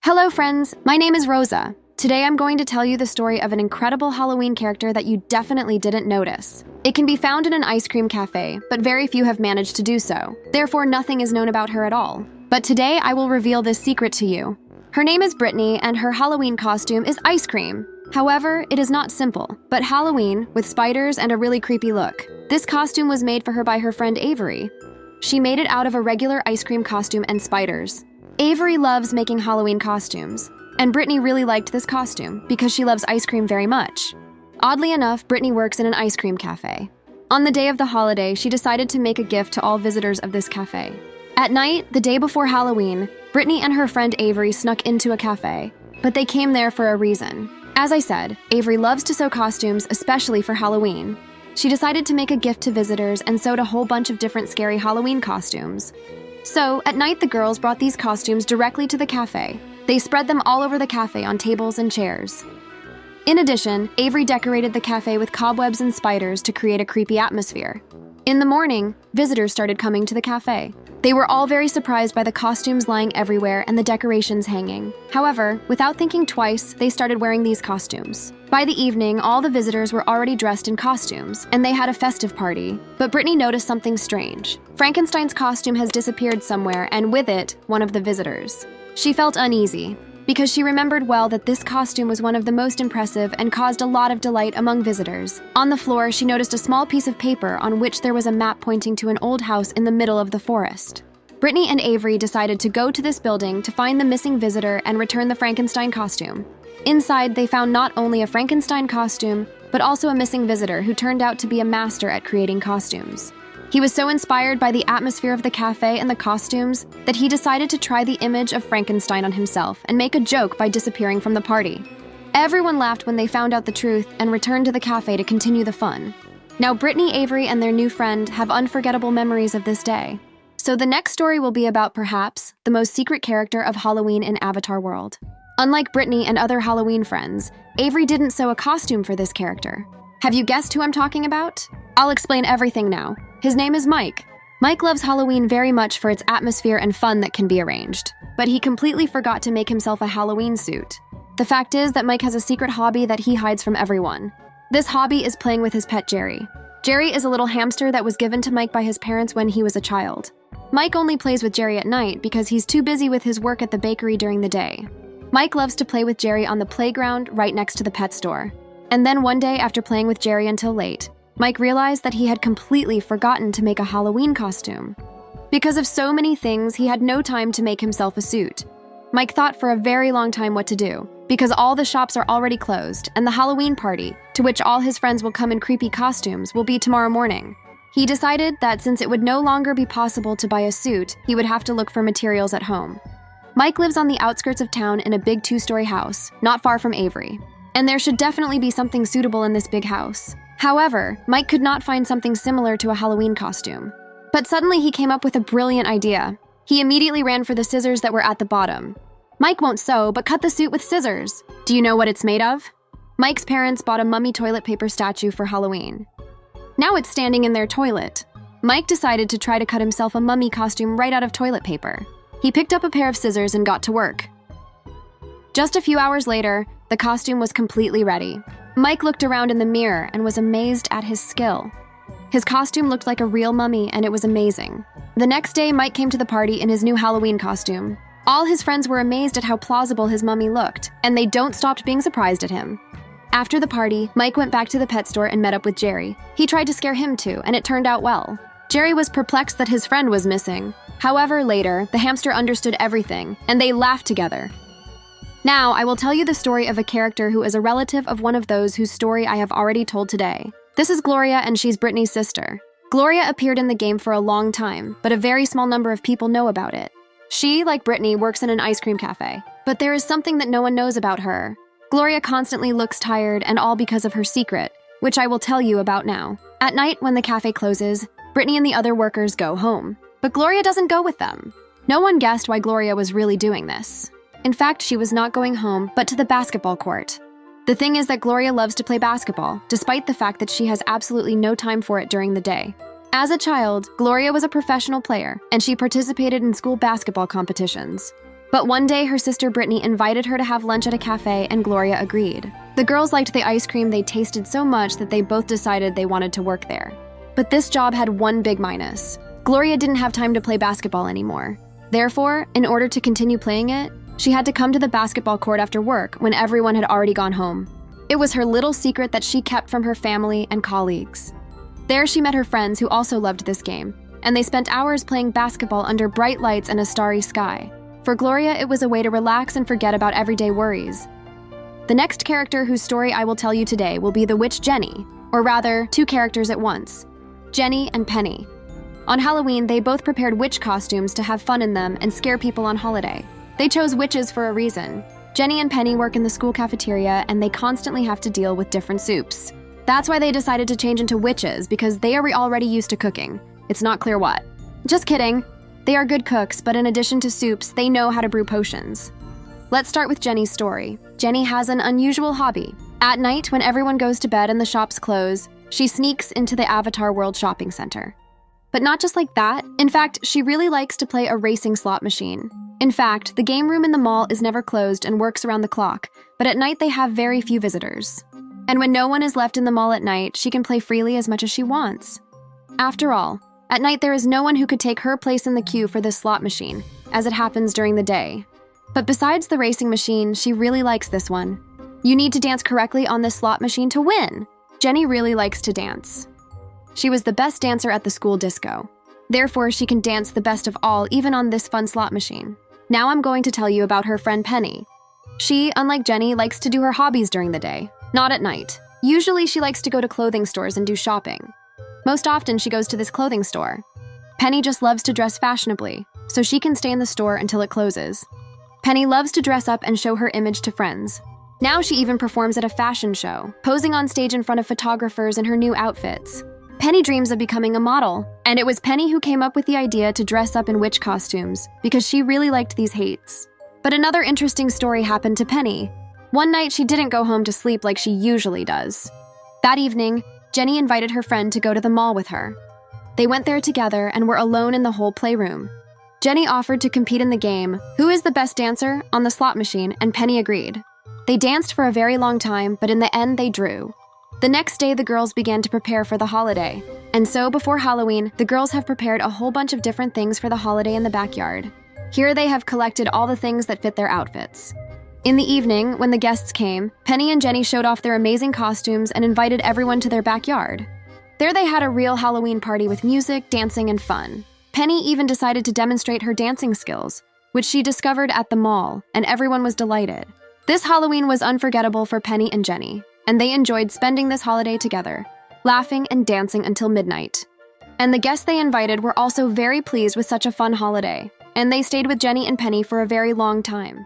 Hello friends, my name is Rosa. Today I'm going to tell you the story of an incredible Halloween character that you definitely didn't notice. It can be found in an ice cream cafe, but very few have managed to do so. Therefore, nothing is known about her at all. But today I will reveal this secret to you. Her name is Brittany, and her Halloween costume is ice cream. However, it is not simple, but Halloween with spiders and a really creepy look. This costume was made for her by her friend Avery. She made it out of a regular ice cream costume and spiders. Avery loves making Halloween costumes, and Brittany really liked this costume because she loves ice cream very much. Oddly enough, Brittany works in an ice cream cafe. On the day of the holiday, she decided to make a gift to all visitors of this cafe. At night, the day before Halloween, Brittany and her friend Avery snuck into a cafe, but they came there for a reason. As I said, Avery loves to sew costumes, especially for Halloween. She decided to make a gift to visitors and sewed a whole bunch of different scary Halloween costumes. So, at night the girls brought these costumes directly to the cafe. They spread them all over the cafe on tables and chairs. In addition, Avery decorated the cafe with cobwebs and spiders to create a creepy atmosphere. In the morning, visitors started coming to the cafe. They were all very surprised by the costumes lying everywhere and the decorations hanging. However, without thinking twice, they started wearing these costumes. By the evening, all the visitors were already dressed in costumes, and they had a festive party. But Brittany noticed something strange. Frankenstein's costume has disappeared somewhere, and with it, one of the visitors. She felt uneasy, because she remembered well that this costume was one of the most impressive and caused a lot of delight among visitors. On the floor, she noticed a small piece of paper on which there was a map pointing to an old house in the middle of the forest. Brittany and Avery decided to go to this building to find the missing visitor and return the Frankenstein costume. Inside, they found not only a Frankenstein costume, but also a missing visitor who turned out to be a master at creating costumes. He was so inspired by the atmosphere of the cafe and the costumes that he decided to try the image of Frankenstein on himself and make a joke by disappearing from the party. Everyone laughed when they found out the truth and returned to the cafe to continue the fun. Now Brittany, Avery, and their new friend have unforgettable memories of this day. So the next story will be about, perhaps, the most secret character of Halloween in Avatar World. Unlike Brittany and other Halloween friends, Avery didn't sew a costume for this character. Have you guessed who I'm talking about? I'll explain everything now. His name is Mike. Mike loves Halloween very much for its atmosphere and fun that can be arranged, but he completely forgot to make himself a Halloween suit. The fact is that Mike has a secret hobby that he hides from everyone. This hobby is playing with his pet Jerry. Jerry is a little hamster that was given to Mike by his parents when he was a child. Mike only plays with Jerry at night because he's too busy with his work at the bakery during the day. Mike loves to play with Jerry on the playground right next to the pet store. And then one day, after playing with Jerry until late, Mike realized that he had completely forgotten to make a Halloween costume. Because of so many things, he had no time to make himself a suit. Mike thought for a very long time what to do, because all the shops are already closed, and the Halloween party, to which all his friends will come in creepy costumes, will be tomorrow morning. He decided that since it would no longer be possible to buy a suit, he would have to look for materials at home. Mike lives on the outskirts of town in a big 2-story house, not far from Avery. And there should definitely be something suitable in this big house. However, Mike could not find something similar to a Halloween costume. But suddenly he came up with a brilliant idea. He immediately ran for the scissors that were at the bottom. Mike won't sew, but cut the suit with scissors. Do you know what it's made of? Mike's parents bought a mummy toilet paper statue for Halloween. Now it's standing in their toilet. Mike decided to try to cut himself a mummy costume right out of toilet paper. He picked up a pair of scissors and got to work. Just a few hours later, the costume was completely ready. Mike looked around in the mirror and was amazed at his skill. His costume looked like a real mummy, and it was amazing. The next day, Mike came to the party in his new Halloween costume. All his friends were amazed at how plausible his mummy looked, and they don't stop being surprised at him. After the party, Mike went back to the pet store and met up with Jerry. He tried to scare him too, and it turned out well. Jerry was perplexed that his friend was missing. However, later, the hamster understood everything, and they laughed together. Now, I will tell you the story of a character who is a relative of one of those whose story I have already told today. This is Gloria, and she's Brittany's sister. Gloria appeared in the game for a long time, but a very small number of people know about it. She, like Brittany, works in an ice cream cafe, but there is something that no one knows about her. Gloria constantly looks tired, and all because of her secret, which I will tell you about now. At night, when the cafe closes, Brittany and the other workers go home, but Gloria doesn't go with them. No one guessed why Gloria was really doing this. In fact, she was not going home, but to the basketball court. The thing is that Gloria loves to play basketball, despite the fact that she has absolutely no time for it during the day. As a child, Gloria was a professional player, and she participated in school basketball competitions. But one day, her sister Brittany invited her to have lunch at a cafe, and Gloria agreed. The girls liked the ice cream they tasted so much that they both decided they wanted to work there. But this job had one big minus. Gloria didn't have time to play basketball anymore. Therefore, in order to continue playing it, she had to come to the basketball court after work when everyone had already gone home. It was her little secret that she kept from her family and colleagues. There she met her friends who also loved this game, and they spent hours playing basketball under bright lights and a starry sky. For Gloria, it was a way to relax and forget about everyday worries. The next character whose story I will tell you today will be the witch Jenny, or rather, two characters at once, Jenny and Penny. On Halloween, they both prepared witch costumes to have fun in them and scare people on holiday. They chose witches for a reason. Jenny and Penny work in the school cafeteria, and they constantly have to deal with different soups. That's why they decided to change into witches, because they are already used to cooking. It's not clear what. Just kidding. They are good cooks, but in addition to soups, they know how to brew potions. Let's start with Jenny's story. Jenny has an unusual hobby. At night, when everyone goes to bed and the shops close, she sneaks into the Avatar World Shopping Center. But not just like that. In fact, she really likes to play a racing slot machine. In fact, the game room in the mall is never closed and works around the clock, but at night they have very few visitors. And when no one is left in the mall at night, she can play freely as much as she wants. After all, at night there is no one who could take her place in the queue for this slot machine, as it happens during the day. But besides the racing machine, she really likes this one. You need to dance correctly on this slot machine to win. Jenny really likes to dance. She was the best dancer at the school disco. Therefore, she can dance the best of all, even on this fun slot machine. Now I'm going to tell you about her friend Penny. She, unlike Jenny, likes to do her hobbies during the day, not at night. Usually she likes to go to clothing stores and do shopping. Most often she goes to this clothing store. Penny just loves to dress fashionably, so she can stay in the store until it closes. Penny loves to dress up and show her image to friends. Now she even performs at a fashion show, posing on stage in front of photographers in her new outfits. Penny dreams of becoming a model, and it was Penny who came up with the idea to dress up in witch costumes because she really liked these hates. But another interesting story happened to Penny. One night she didn't go home to sleep like she usually does. That evening, Jenny invited her friend to go to the mall with her. They went there together and were alone in the whole playroom. Jenny offered to compete in the game, Who is the Best Dancer, on the slot machine, and Penny agreed. They danced for a very long time, but in the end they drew. The next day, the girls began to prepare for the holiday. And so, before Halloween, the girls have prepared a whole bunch of different things for the holiday in the backyard. Here they have collected all the things that fit their outfits. In the evening, when the guests came, Penny and Jenny showed off their amazing costumes and invited everyone to their backyard. There they had a real Halloween party with music, dancing, and fun. Penny even decided to demonstrate her dancing skills, which she discovered at the mall, and everyone was delighted. This Halloween was unforgettable for Penny and Jenny, and they enjoyed spending this holiday together, laughing and dancing until midnight. And the guests they invited were also very pleased with such a fun holiday, and they stayed with Jenny and Penny for a very long time.